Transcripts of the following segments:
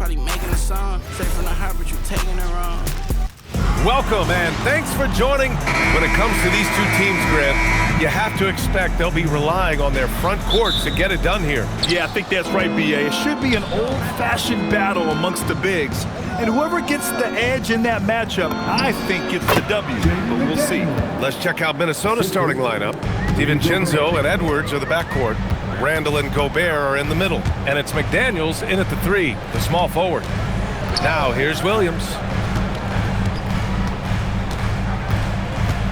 probably making a song. Straight from the heart, but you taking it wrong. Welcome and thanks for joining. When it comes to these two teams, Grant, you have to expect they'll be relying on their front courts to get it done here. Yeah, I think that's right, B.A. It should be an old-fashioned battle amongst the bigs. And whoever gets the edge in that matchup, I think gets the W, but we'll see. Let's check out Minnesota's starting lineup. DiVincenzo and Edwards are the backcourt. Randall and Gobert are in the middle. And it's McDaniels in at the 3, the small forward. Now here's Williams.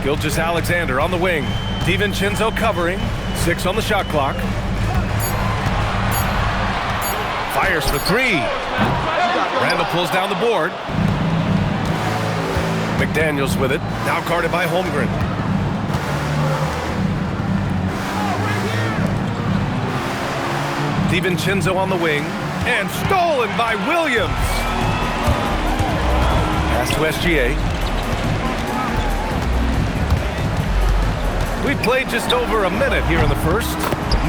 Gilgeous-Alexander on the wing. DiVincenzo covering. 6 on the shot clock. Fires for 3. Randall pulls down the board. McDaniels with it. Now guarded by Holmgren. DiVincenzo on the wing. And stolen by Williams. Pass to SGA. We've played just over a minute here in the first.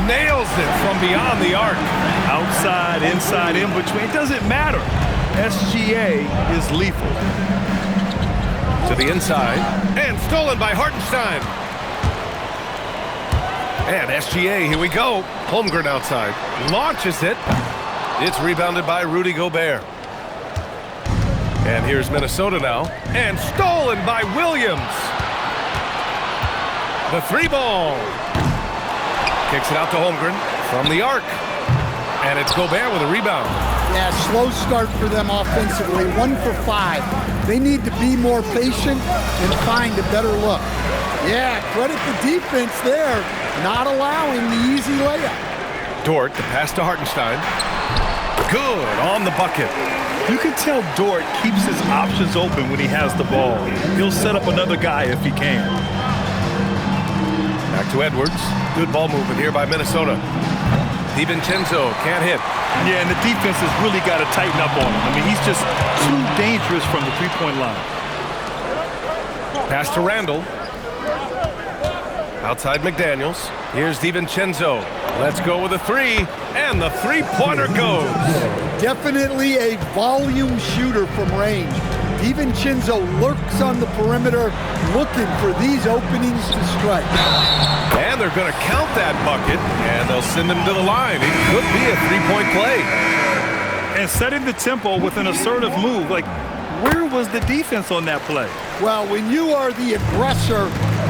Nails it from beyond the arc. Outside, inside, in between, it doesn't matter. SGA is lethal. To the inside. And stolen by Hartenstein. And SGA, here we go. Holmgren outside. Launches it. It's rebounded by Rudy Gobert. And here's Minnesota now. And stolen by Williams. The 3-ball. Kicks it out to Holmgren from the arc. And it's Gobert with a rebound. Yeah, slow start for them offensively. 1 for 5. They need to be more patient and find a better look. Yeah, credit the defense there, not allowing the easy layup. Dort, the pass to Hartenstein. Good on the bucket. You can tell Dort keeps his options open when he has the ball. He'll set up another guy if he can. Back to Edwards. Good ball movement here by Minnesota. DiVincenzo can't hit. Yeah, and the defense has really got to tighten up on him. I mean, he's just too dangerous from the three-point line. Pass to Randall. Outside McDaniels. Here's DiVincenzo. Let's go with a 3. And the three-pointer goes. Definitely a volume shooter from range. DiVincenzo lurks on the perimeter, looking for these openings to strike. And they're going to count that bucket, and they'll send him to the line. It could be a three-point play. And setting the tempo with an assertive move. Like, where was the defense on that play? Well, when you are the aggressor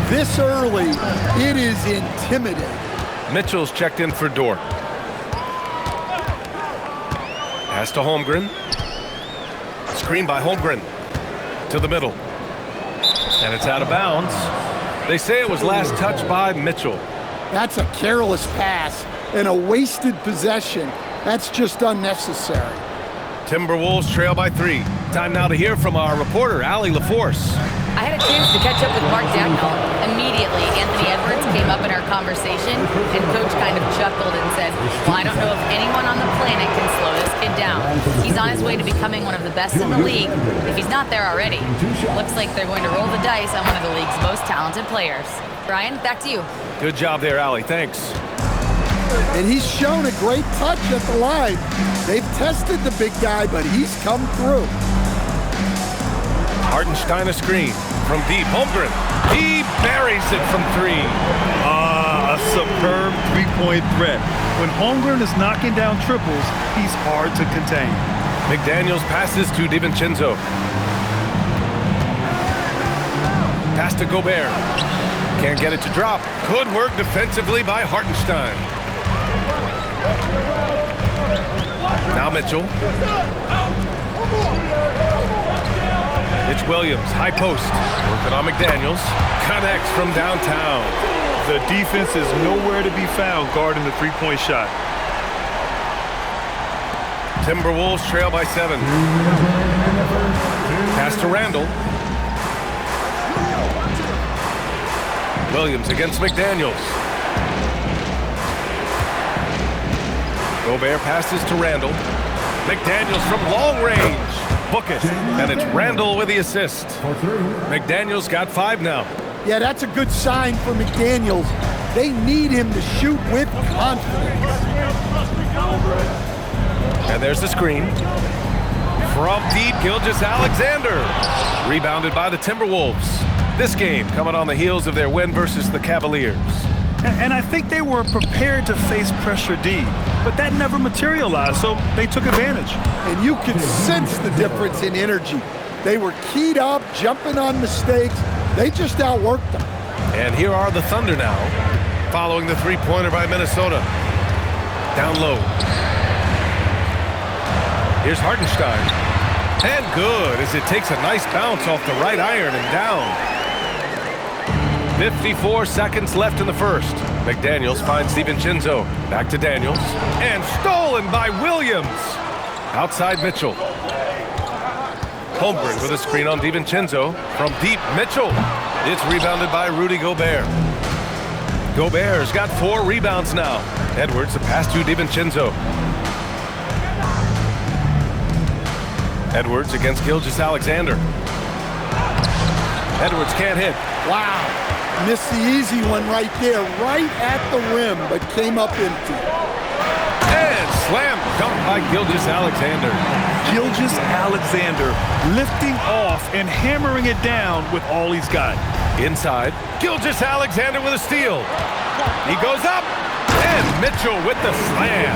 this early, it is intimidating. Mitchell's checked in for Dort. Pass to Holmgren. Screen by Holmgren. To the middle. And it's out of bounds. They say it was last touched by Mitchell. That's a careless pass and a wasted possession. That's just unnecessary. Timberwolves trail by 3. Time now to hear from our reporter, Allie LaForce. I had a chance to catch up with Mark Dagnall. Immediately, Anthony Edwards came up in our conversation, and Coach kind of chuckled and said, well, I don't know if anyone on the planet can slow this kid down. He's on his way to becoming one of the best in the league, if he's not there already. Looks like they're going to roll the dice on one of the league's most talented players. Brian, back to you. Good job there, Allie. Thanks. And he's shown a great touch at the line. They've tested the big guy, but he's come through. Hartenstein a screen from deep. Holmgren. He buries it from 3. A superb three-point threat. When Holmgren is knocking down triples, he's hard to contain. McDaniels passes to DiVincenzo. Pass to Gobert. Can't get it to drop. Good work defensively by Hartenstein. Now Mitchell. It's Williams, high post. Working on McDaniels. Connects from downtown. The defense is nowhere to be found guarding the three-point shot. Timberwolves trail by 7. Pass to Randall. Williams against McDaniels. Gobert passes to Randall. McDaniels from long range. Book it. And it's Randall with the assist. McDaniels got 5 now. Yeah, that's a good sign for McDaniels. They need him to shoot with confidence. And there's the screen. From deep, Gilgeous-Alexander. Rebounded by the Timberwolves. This game coming on the heels of their win versus the Cavaliers. And I think they were prepared to face pressure D, but that never materialized, so they took advantage. And you could sense the difference in energy. They were keyed up, jumping on mistakes. They just outworked them. And here are the Thunder now, following the three-pointer by Minnesota. Down low. Here's Hartenstein. And good, as it takes a nice bounce off the right iron and down. 54 seconds left in the first. McDaniels finds DiVincenzo. Back to Daniels. And stolen by Williams. Outside Mitchell. Holmgren with a screen on DiVincenzo. From deep, Mitchell. It's rebounded by Rudy Gobert. Gobert's got 4 rebounds now. Edwards, the pass to DiVincenzo. Edwards against Gilgeous-Alexander. Edwards can't hit. Wow. Missed the easy one right there, right at the rim, but came up empty. And slam dunk by Gilgeous-Alexander. Gilgeous-Alexander lifting off and hammering it down with all he's got. Inside, Gilgeous-Alexander with a steal. He goes up, and Mitchell with the slam.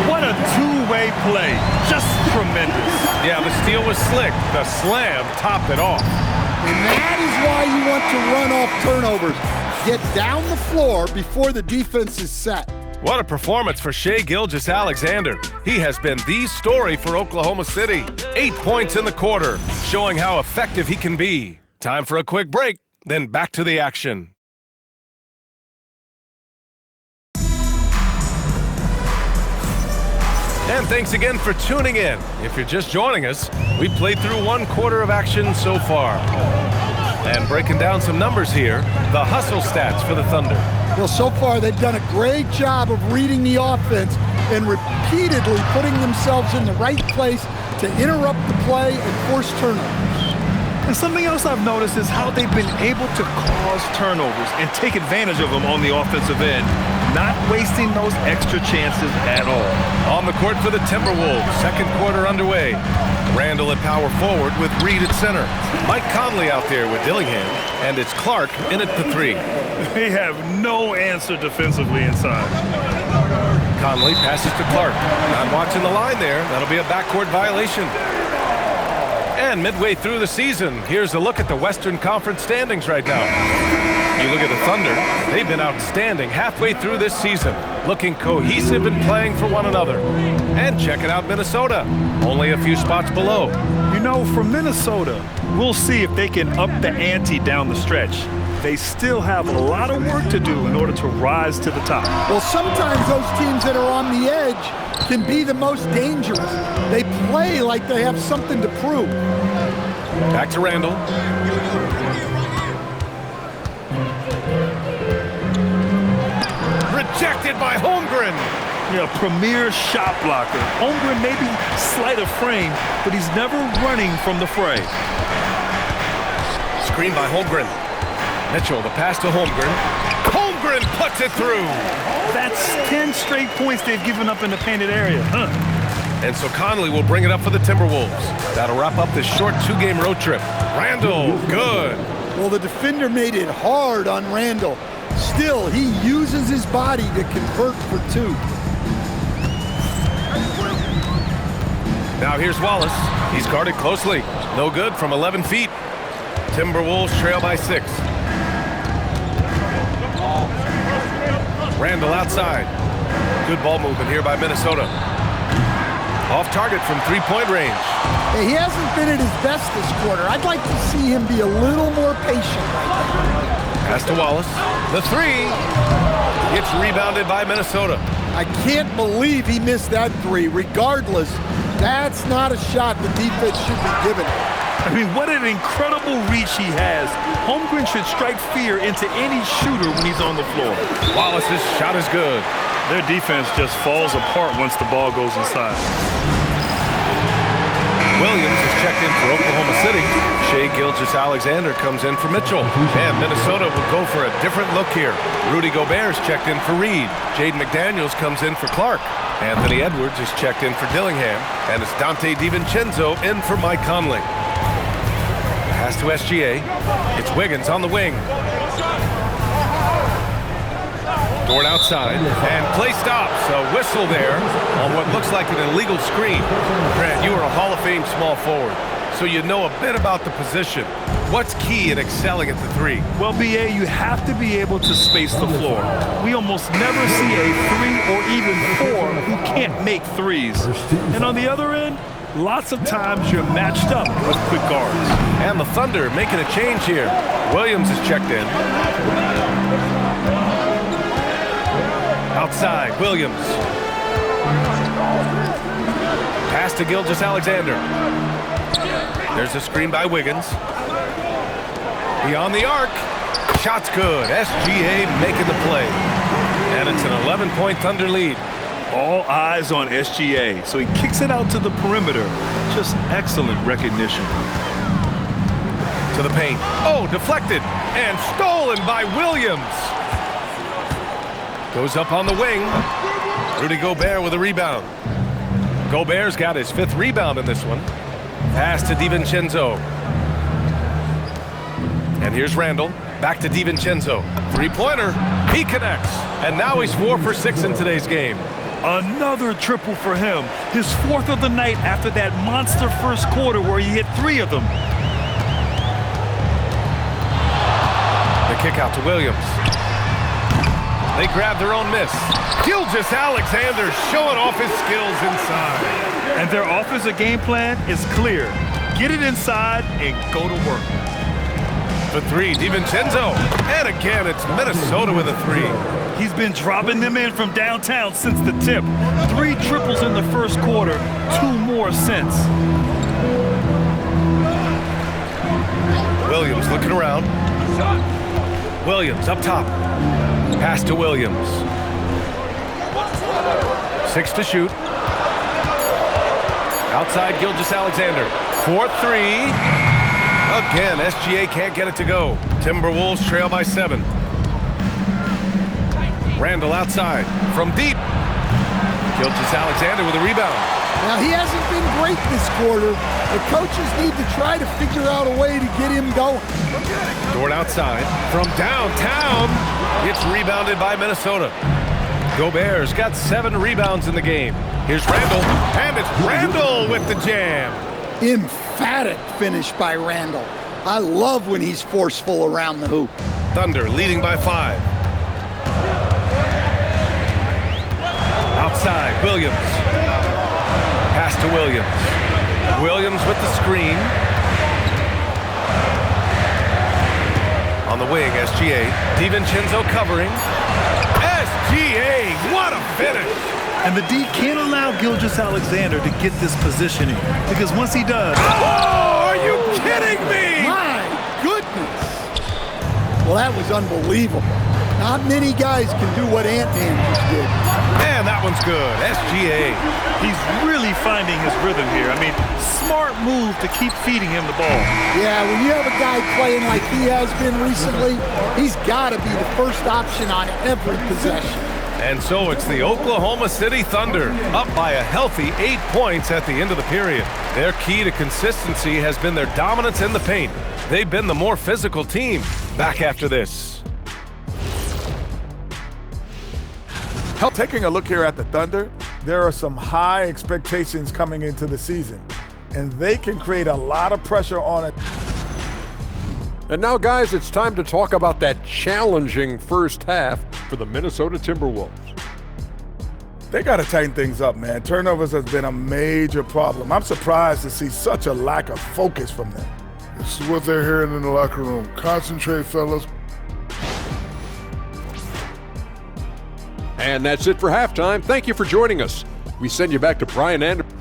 What a two-way play. Just tremendous. Yeah, the steal was slick. The slam topped it off. And that is why you want to run off turnovers. Get down the floor before the defense is set. What a performance for Shai Gilgeous-Alexander. He has been the story for Oklahoma City. 8 points in the quarter, showing how effective he can be. Time for a quick break, then back to the action. And thanks again for tuning in. If you're just joining us, we played through 1 quarter of action so far. And breaking down some numbers here, the hustle stats for the Thunder. Well, so far they've done a great job of reading the offense and repeatedly putting themselves in the right place to interrupt the play and force turnovers. And something else I've noticed is how they've been able to cause turnovers and take advantage of them on the offensive end, not wasting those extra chances at all. On the court for the Timberwolves, second quarter underway. Randall at power forward with Reed at center. Mike Conley out there with Dillingham, and it's Clark in at the 3. They have no answer defensively inside. Conley passes to Clark. Not watching the line there. That'll be a backcourt violation. And midway through the season, here's a look at the Western Conference standings right now. You look at the Thunder, they've been outstanding halfway through this season, looking cohesive and playing for one another. And checking out Minnesota, only a few spots below. You know, for Minnesota, we'll see if they can up the ante down the stretch. They still have a lot of work to do in order to rise to the top. Well, sometimes those teams that are on the edge can be the most dangerous. They play like they have something to prove. Back to Randall. Rejected by Holmgren. Yeah, premier shot blocker. Holmgren may be slight of frame, but he's never running from the fray. Screen by Holmgren. Mitchell, the pass to Holmgren. Holmgren puts it through. That's 10 straight points they've given up in the painted area. And so Conley will bring it up for the Timberwolves. That'll wrap up this short 2-game road trip. Randall, good. Well, the defender made it hard on Randall. Still, he uses his body to convert for 2. Now here's Wallace. He's guarded closely. No good from 11 feet. Timberwolves trail by 6. Randall outside. Good ball movement here by Minnesota. Off target from 3-point range. Hey, he hasn't been at his best this quarter. I'd like to see him be a little more patient right now. Pass to Wallace. The 3 gets rebounded by Minnesota. I can't believe he missed that 3. Regardless, that's not a shot the defense should be giving. I mean, what an incredible reach he has. Holmgren should strike fear into any shooter when he's on the floor. Wallace's shot is good. Their defense just falls apart once the ball goes inside. Williams is checked in for Oklahoma City. Shai Gilgeous-Alexander comes in for Mitchell. And Minnesota will go for a different look here. Rudy Gobert's checked in for Reed. Jaden McDaniels comes in for Clark. Anthony Edwards is checked in for Dillingham, and it's Dante DiVincenzo in for Mike Conley. Pass to SGA. It's Wiggins on the wing. Dort outside, and play stops. A whistle there on what looks like an illegal screen. Grant, you are a Hall of Fame small forward, so you know a bit about the position. What's key in excelling at the three? Well, BA, you have to be able to space the floor. We almost never see a 3 or even 4 who can't make threes. And on the other end, lots of times you're matched up with quick guards. And the Thunder making a change here. Williams is checked in. Outside, Williams. Pass to Gilgeous-Alexander. There's a screen by Wiggins. Beyond the arc. Shot's good. SGA making the play. And it's an 11-point Thunder lead. All eyes on SGA, so he kicks it out to the perimeter. Just excellent recognition. To the paint. Oh, deflected. And stolen by Williams. Goes up on the wing. Rudy Gobert with a rebound. Gobert's got his 5th rebound in this one. Pass to DiVincenzo. And here's Randall. Back to DiVincenzo. 3-pointer. He connects. And now he's 4 for 6 in today's game. Another triple for him. His 4th of the night after that monster first quarter where he hit 3 of them. The kick out to Williams. They grab their own miss. Gilgeous-Alexander showing off his skills inside. And their offensive game plan is clear. Get it inside and go to work. For 3, DiVincenzo. And again, it's Minnesota with a 3. He's been dropping them in from downtown since the tip. 3 triples in the first quarter, 2 more since. Williams looking around. Williams up top. Pass to Williams. 6 to shoot. Outside Gilgeous-Alexander. 4-3. Again, SGA can't get it to go. Timberwolves trail by 7. Randall outside from deep. Gilgeous-Alexander with a rebound. Now, he hasn't been great this quarter. The coaches need to try to figure out a way to get him going. Dort outside from downtown. It's rebounded by Minnesota. Gobert's got 7 rebounds in the game. Here's Randall, and it's Randall with the jam. Emphatic finish by Randall. I love when he's forceful around the hoop. Thunder leading by 5. Outside, Williams. Pass to Williams. Williams with the screen. On the wing, SGA. DiVincenzo covering. SGA, what a finish! And the D can't allow Gilgeous-Alexander to get this positioning, because once he does... Oh, are you kidding me? My goodness. Well, that was unbelievable. Not many guys can do what Ant-Man just did. And that one's good. SGA. He's really finding his rhythm here. I mean, smart move to keep feeding him the ball. Yeah, when you have a guy playing like he has been recently, he's got to be the first option on every possession. And so it's the Oklahoma City Thunder, up by a healthy 8 points at the end of the period. Their key to consistency has been their dominance in the paint. They've been the more physical team. Back after this. Taking a look here at the Thunder, there are some high expectations coming into the season, and they can create a lot of pressure on it. And now, guys, it's time to talk about that challenging first half for the Minnesota Timberwolves. They got to tighten things up, man. Turnovers has been a major problem. I'm surprised to see such a lack of focus from them. This is what they're hearing in the locker room. Concentrate, fellas. And that's it for halftime. Thank you for joining us. We send you back to Brian Anderson.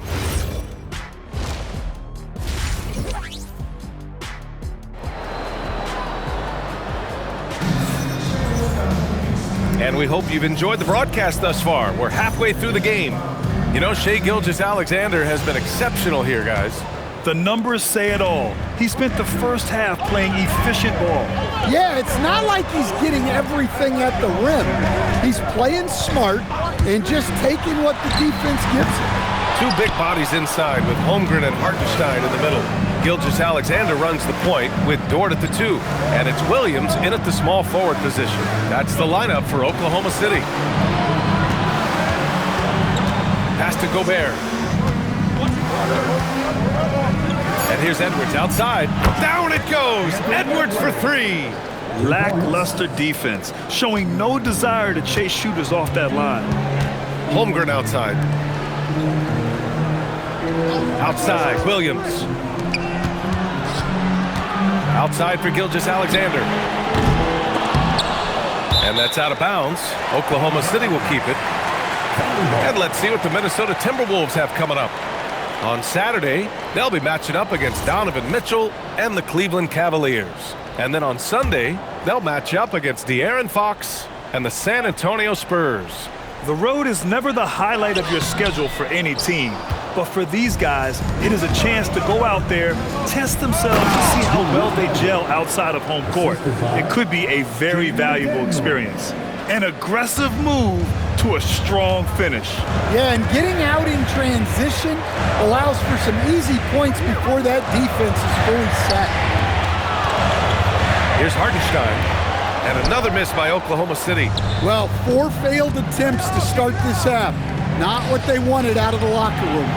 And we hope you've enjoyed the broadcast thus far. We're halfway through the game. You know, Shai Gilgeous-Alexander has been exceptional here, guys. The numbers say it all. He spent the first half playing efficient ball. Yeah, it's not like he's getting everything at the rim. He's playing smart. and just taking what the defense gives him. Two big bodies inside with Holmgren and Hartenstein in the middle. Gilgeous-Alexander runs the point with Dort at the 2. And it's Williams in at the small forward position. That's the lineup for Oklahoma City. Pass to Gobert. And here's Edwards outside. Down it goes. Edwards for 3. Lackluster defense, showing no desire to chase shooters off that line. Holmgren outside. Outside, Williams. Outside for Gilgeous-Alexander. And that's out of bounds. Oklahoma City will keep it. And let's see what the Minnesota Timberwolves have coming up. On Saturday, they'll be matching up against Donovan Mitchell and the Cleveland Cavaliers. And then on Sunday, they'll match up against De'Aaron Fox and the San Antonio Spurs. The road is never the highlight of your schedule for any team. But for these guys, it is a chance to go out there, test themselves to see how well they gel outside of home court. It could be a very valuable experience. An aggressive move to a strong finish. Yeah, and getting out in transition allows for some easy points before that defense is fully set. Here's Hartenstein. And another miss by Oklahoma City. Well, 4 failed attempts to start this half. Not what they wanted out of the locker room.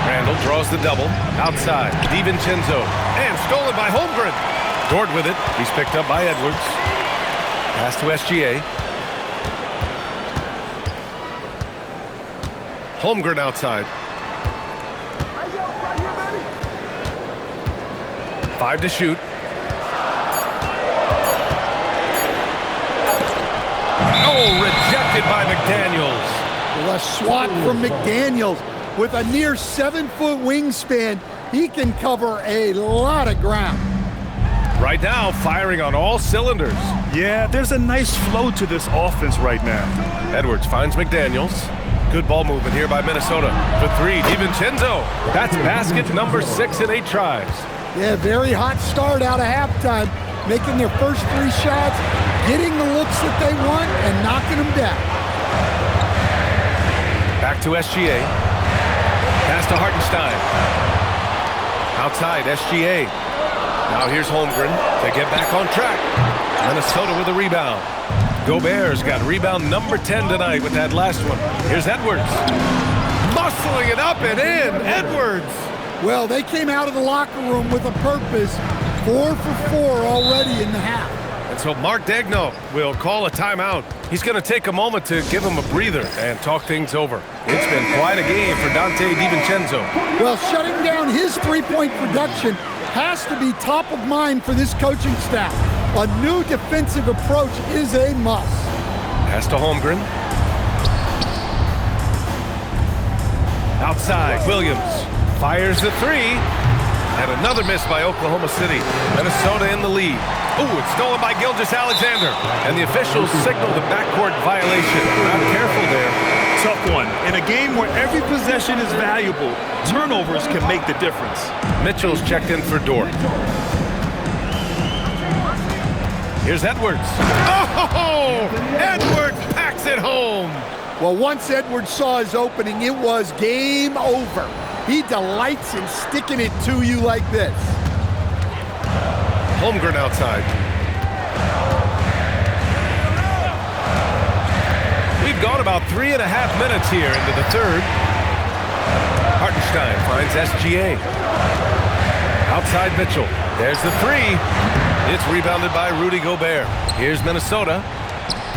Randall draws the double. Outside, DiVincenzo. And stolen by Holmgren. Dort with it. He's picked up by Edwards. Pass to SGA. Holmgren outside. 5 to shoot. Oh, rejected by McDaniels. Well, a swat from McDaniels. With a near 7-foot wingspan, he can cover a lot of ground. Right now, firing on all cylinders. Yeah, there's a nice flow to this offense right now. Edwards finds McDaniels. Good ball movement here by Minnesota. For 3, DiVincenzo. That's basket number 6 in 8 tries. Yeah, very hot start out of halftime. Making their first 3 shots, getting the looks that they want, and knocking them down. Back to SGA. Pass to Hartenstein. Outside, SGA. Now here's Holmgren to get back on track. Minnesota with a rebound. Gobert's got rebound number 10 tonight with that last one. Here's Edwards. Muscling it up and in. Edwards. Well, they came out of the locker room with a purpose. 4 for 4 already in the half. And so Mark Daigneault will call a timeout. He's going to take a moment to give him a breather and talk things over. It's been quite a game for Donte DiVincenzo. Well, shutting down his three-point production has to be top of mind for this coaching staff. A new defensive approach is a must. Pass to Holmgren. Outside, Williams fires the 3. And another miss by Oklahoma City. Minnesota in the lead. Ooh, it's stolen by Gilgeous-Alexander. And the officials signal the backcourt violation. Not careful there. Tough one. In a game where every possession is valuable, turnovers can make the difference. Mitchell's checked in for Dort. Here's Edwards. Oh! Edwards packs it home. Well, once Edwards saw his opening, it was game over. He delights in sticking it to you like this. Holmgren outside. We've gone about 3.5 minutes here into the third. Hartenstein finds SGA. Outside Mitchell. There's the 3. It's rebounded by Rudy Gobert. Here's Minnesota.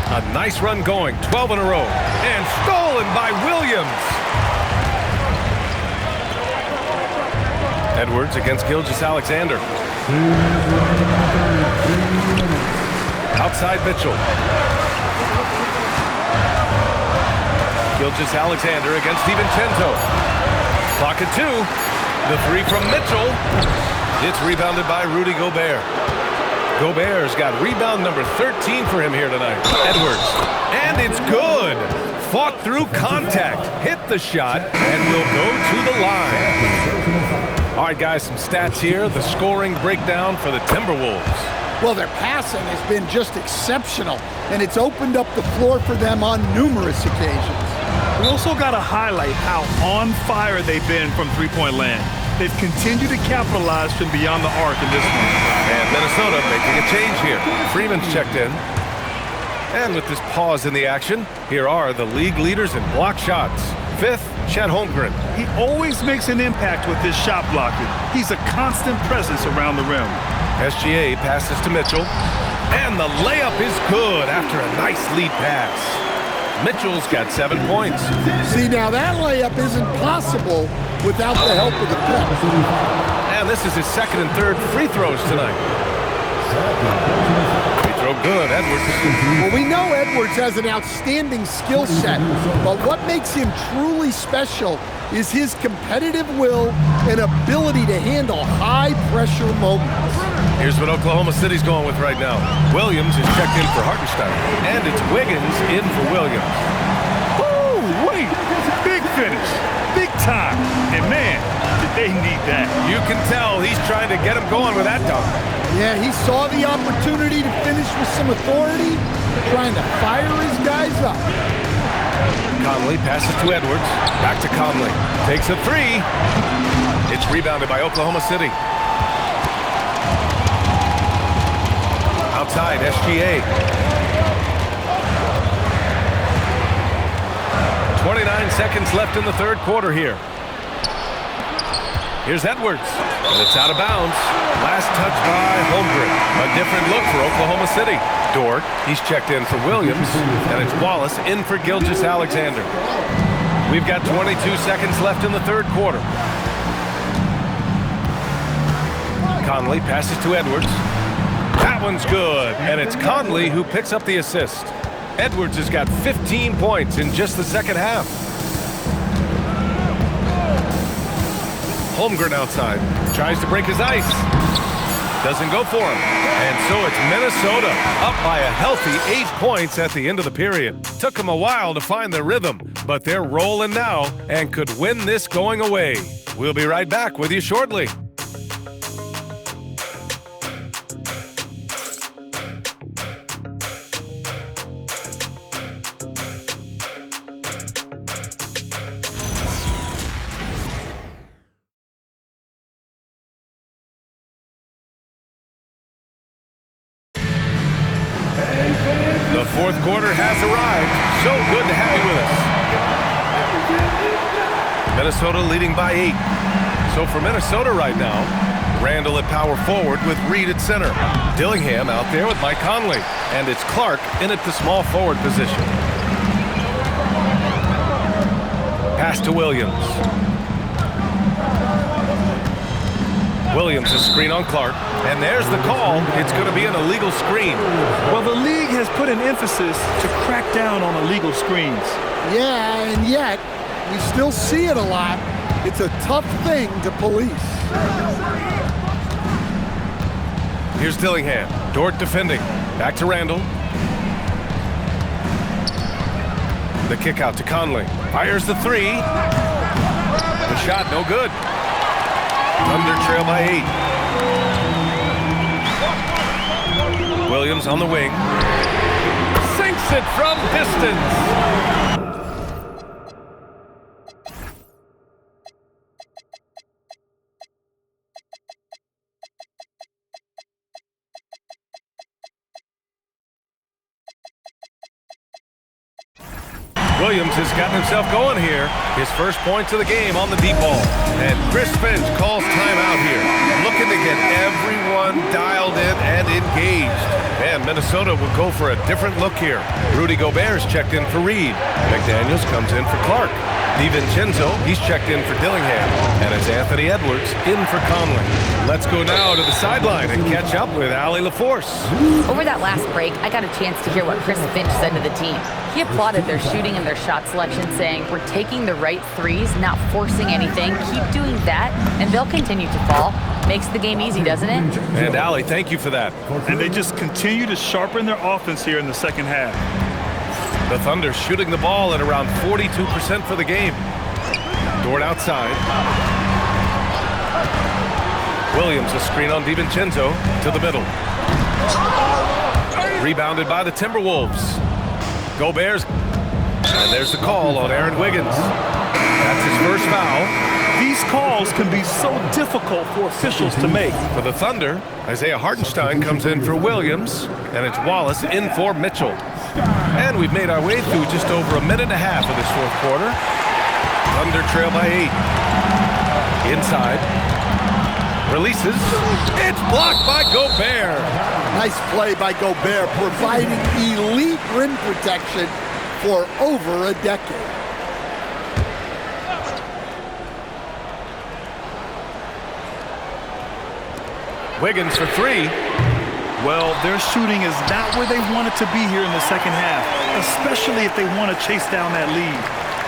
A nice run going, 12 in a row. And stolen by Williams. Edwards against Gilgeous-Alexander. Outside Mitchell. Gilgeous-Alexander against DiVincenzo. Clock at 2. The 3 from Mitchell. It's rebounded by Rudy Gobert. Gobert's got rebound number 13 for him here tonight. Edwards. And it's good. Fought through contact. Hit the shot and will go to the line. All right, guys, some stats here. The scoring breakdown for the Timberwolves. Well, their passing has been just exceptional, and it's opened up the floor for them on numerous occasions. We also got to highlight how on fire they've been from three-point land. They've continued to capitalize from beyond the arc in this one. And Minnesota making a change here. Freeman's checked in. And with this pause in the action, here are the league leaders in block shots. 5th, Chet Holmgren. He always makes an impact with his shot blocking. He's a constant presence around the rim. SGA passes to Mitchell. And the layup is good after a nice lead pass. Mitchell's got 7 points. See, now that layup isn't possible without the help of the bench. And this is his 2nd and 3rd free throws tonight. Free throw good, Edwards. Well, we know Edwards has an outstanding skill set, but what makes him truly special is his competitive will and ability to handle high-pressure moments. Here's what Oklahoma City's going with right now. Williams is checked in for Hartenstein, and it's Wiggins in for Williams. Oh, wait! Big finish. Big time. And man, did they need that. You can tell he's trying to get him going with that dunk. Yeah, he saw the opportunity to finish with some authority, trying to fire his guys up. Conley passes to Edwards. Back to Conley. Takes a 3. It's rebounded by Oklahoma City. Outside, SGA. 29 seconds left in the 3rd quarter here. Here's Edwards, and it's out of bounds. Last touch by Holmgren. A different look for Oklahoma City. Dort, he's checked in for Williams, and it's Wallace in for Gilgeous-Alexander. We've got 22 seconds left in the 3rd quarter. Conley passes to Edwards. That one's good, and it's Conley who picks up the assist. Edwards has got 15 points in just the 2nd half. Holmgren outside, tries to break his ice. Doesn't go for him. And so it's Minnesota up by a healthy 8 points at the end of the period. Took them a while to find their rhythm, but they're rolling now and could win this going away. We'll be right back with you shortly. The 4th quarter has arrived. So good to have you with us. Minnesota leading by 8. So for Minnesota right now, Randall at power forward with Reed at center. Dillingham out there with Mike Conley. And it's Clark in at the small forward position. Pass to Williams. Williams, a screen on Clark, and there's the call. It's going to be an illegal screen. Well, the league has put an emphasis to crack down on illegal screens. Yeah, and yet, we still see it a lot. It's a tough thing to police. Here's Dillingham. Dort defending. Back to Randall. The kick out to Conley. Fires the 3. The shot, no good. Thunder trail by 8. Williams on the wing. Sinks it from distance. Williams has gotten himself going here. His first points of the game on the deep ball. And Chris Finch calls timeout here. Looking to get everyone dialed in and engaged. And Minnesota will go for a different look here. Rudy Gobert's checked in for Reed. McDaniels comes in for Clark. DiVincenzo, he's checked in for Dillingham. And it's Anthony Edwards in for Conley. Let's go now to the sideline and catch up with Allie LaForce. Over that last break, I got a chance to hear what Chris Finch said to the team. He applauded their shooting and their shot selection, saying, "We're taking the right threes, not forcing anything. Keep doing that, and they'll continue to fall." Makes the game easy, doesn't it? And Allie, thank you for that. And they just continue to sharpen their offense here in the 2nd half. The Thunder shooting the ball at around 42% for the game. Dort outside. Williams, a screen on DiVincenzo to the middle. Rebounded by the Timberwolves. Gobert's, and there's the call on Aaron Wiggins. That's his first foul. These calls can be so difficult for officials to make. For the Thunder, Isaiah Hartenstein comes in for Williams, and it's Wallace in for Mitchell. And we've made our way through just over a minute and a half of this fourth quarter. Thunder trail by 8. Inside. Releases. It's blocked by Gobert. Nice play by Gobert, providing elite rim protection for over a decade. Wiggins for 3. Well, their shooting is not where they want it to be here in the second half, especially if they want to chase down that lead.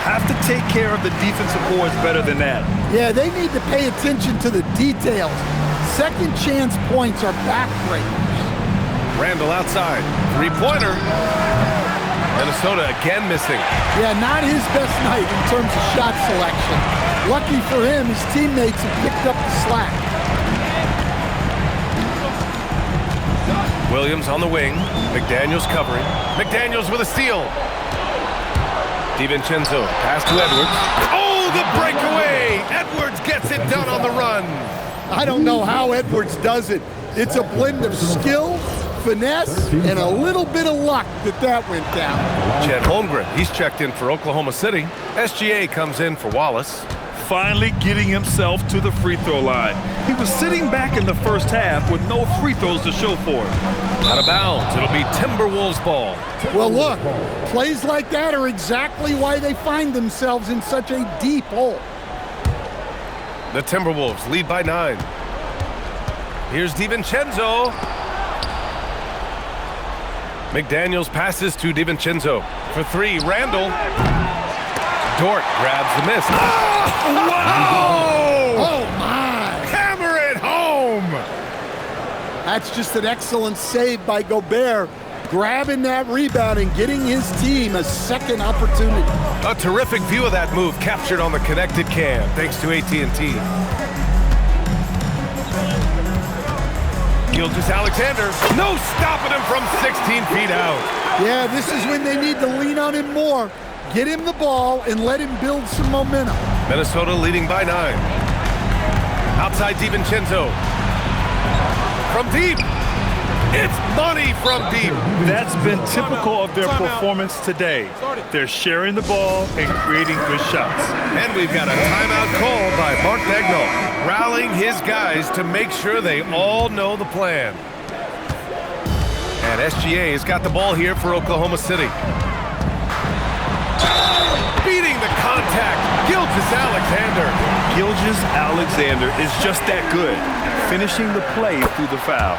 Have to take care of the defensive boards better than that. Yeah, they need to pay attention to the details. Second chance points are backbreakers. Randall outside. 3-pointer. Minnesota again missing. Yeah, not his best night in terms of shot selection. Lucky for him, his teammates have picked up the slack. Williams on the wing. McDaniels covering. McDaniels with a steal. DiVincenzo pass to Edwards. Oh, the breakaway! Edwards gets it done on the run. I don't know how Edwards does it. It's a blend of skill, finesse, and a little bit of luck that went down. Chet Holmgren, he's checked in for Oklahoma City. SGA comes in for Wallace. Finally getting himself to the free throw line. He was sitting back in the first half with no free throws to show for it. Out of bounds, it'll be Timberwolves ball. Well, look, plays like that are exactly why they find themselves in such a deep hole. The Timberwolves lead by 9. Here's DiVincenzo. McDaniels passes to DiVincenzo. For 3, Randall. Dort grabs the miss. Oh, wow! Oh, my! Hammer it home! That's just an excellent save by Gobert, grabbing that rebound and getting his team a second opportunity. A terrific view of that move captured on the connected cam, thanks to AT&T. Gilgeous-Alexander, no stopping him from 16 feet out. Yeah, this is when they need to lean on him more. Get him the ball and let him build some momentum. Minnesota leading by 9. Outside DiVincenzo. From deep. It's money from deep. That's been typical of their performance today. They're sharing the ball and creating good shots. And we've got a timeout call by Mark Daigneault, rallying his guys to make sure they all know the plan. And SGA has got the ball here for Oklahoma City. Beating the contact, Gilgeous-Alexander. Gilgeous-Alexander is just that good, finishing the play through the foul.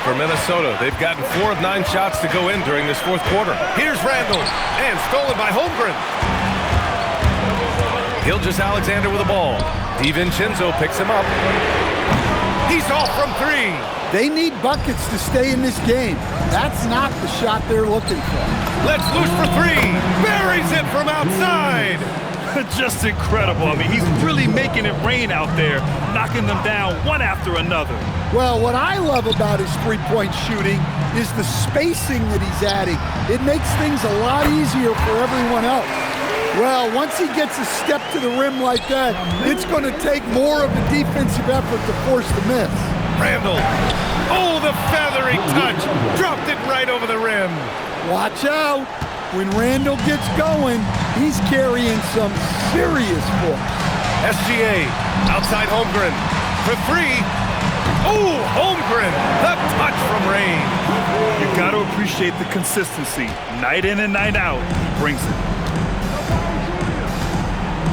For Minnesota, they've gotten 4 of 9 shots to go in during this fourth quarter. Here's Randall, and stolen by Holmgren. Gilgeous-Alexander with the ball. DiVincenzo picks him up. He's off from 3. They need buckets to stay in this game. That's not the shot they're looking for. Let's loose for 3. Buries it from outside. Just incredible. I mean, he's really making it rain out there, knocking them down one after another. Well, what I love about his three-point shooting is the spacing that he's adding. It makes things a lot easier for everyone else. Well, once he gets a step to the rim like that, it's going to take more of the defensive effort to force the miss. Randall. Oh, the feathery touch. Dropped it right over the rim. Watch out. When Randall gets going, he's carrying some serious force. SGA outside Holmgren for 3. Oh, Holmgren, the touch from range. You got to appreciate the consistency. Night in and night out, he brings it.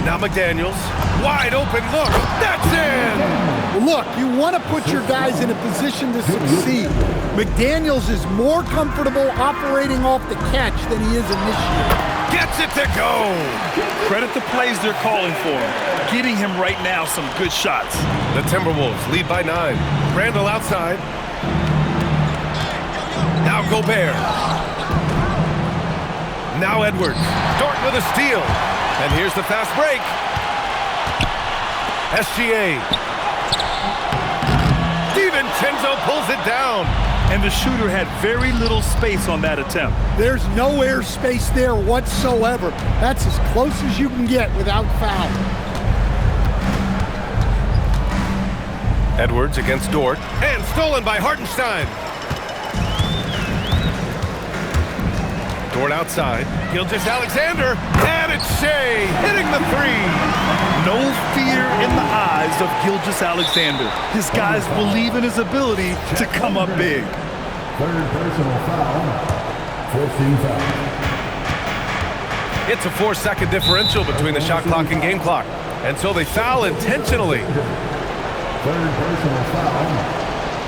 Now McDaniels, wide open look. That's in. Look, you want to put your guys in a position to succeed. McDaniels is more comfortable operating off the catch than he is initiating. Gets it to go. Credit the plays they're calling for him. Getting him right now some good shots. The Timberwolves lead by 9. Randall outside. Now Gobert. Now Edwards. Dort with a steal. And here's the fast break. SGA. DiVincenzo pulls it down. And the shooter had very little space on that attempt. There's no air space there whatsoever. That's as close as you can get without foul. Edwards against Dort, and stolen by Hartenstein. Dort outside, Gilgeous-Alexander, and it's Shea hitting the three. No fear in the eyes of Gilgeous-Alexander. His guys believe in his ability to come up big. Third personal foul. 15 foul. It's a 4-second differential between the shot clock and game clock, and so they foul intentionally. Third personal foul.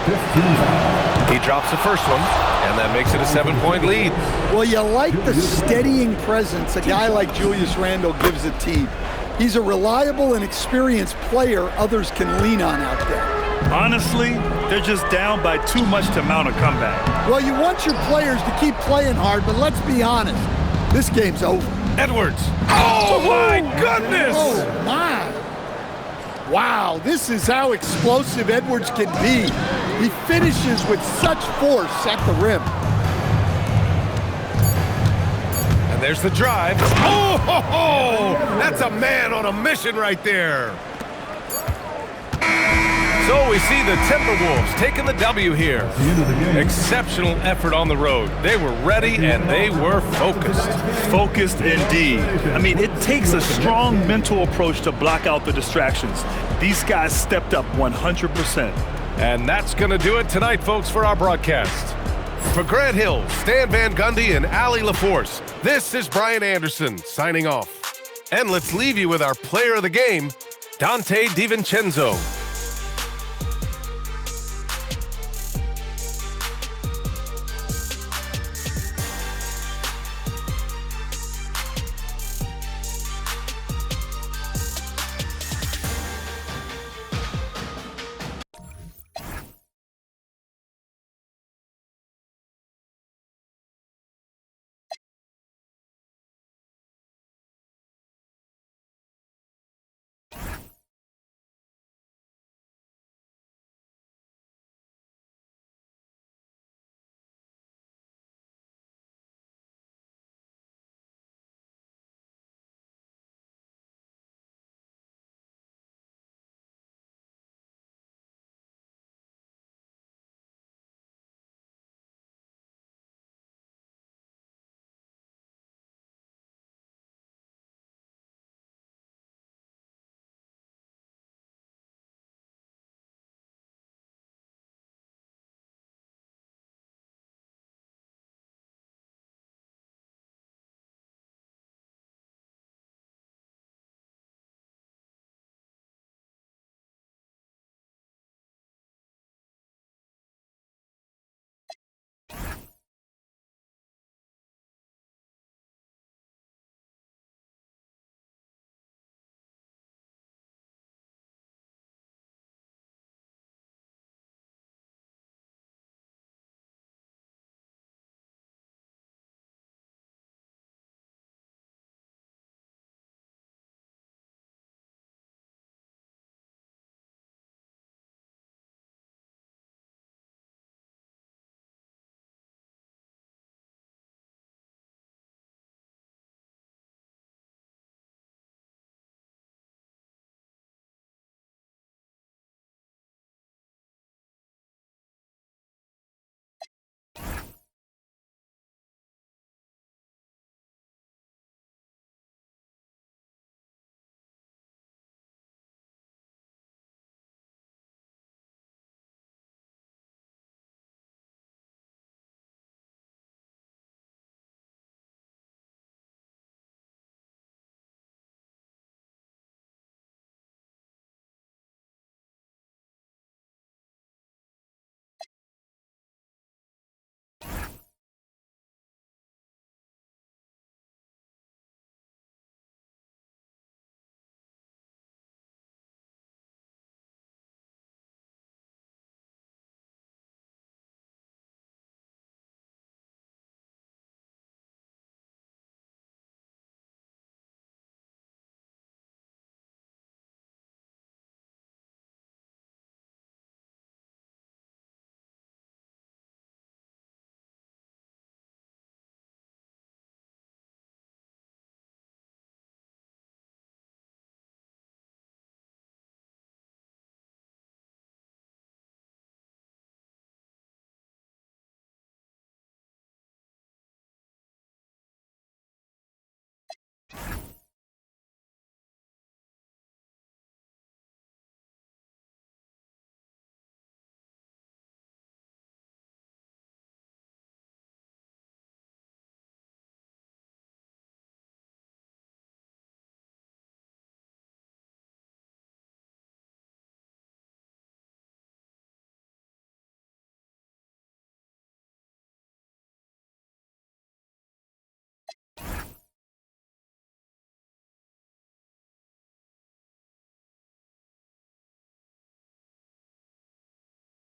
15 foul. He drops the first one, and that makes it a 7-point lead. Well, you like the steadying presence a guy like Julius Randle gives a team. He's a reliable and experienced player others can lean on out there. Honestly, they're just down by too much to mount a comeback. Well, you want your players to keep playing hard, but let's be honest, this game's over. Edwards. Oh, my goodness! Oh, my. Wow, this is how explosive Edwards can be. He finishes with such force at the rim. And there's the drive. Oh, ho, ho! That's a man on a mission right there. So we see the Timberwolves taking the W here. Exceptional effort on the road. They were ready and they were focused. Focused indeed. I mean, it takes a strong mental approach to block out the distractions. These guys stepped up 100%. And that's going to do it tonight, folks, for our broadcast. For Grant Hill, Stan Van Gundy, and Allie LaForce, this is Brian Anderson signing off. And let's leave you with our player of the game, Donte DiVincenzo. foul.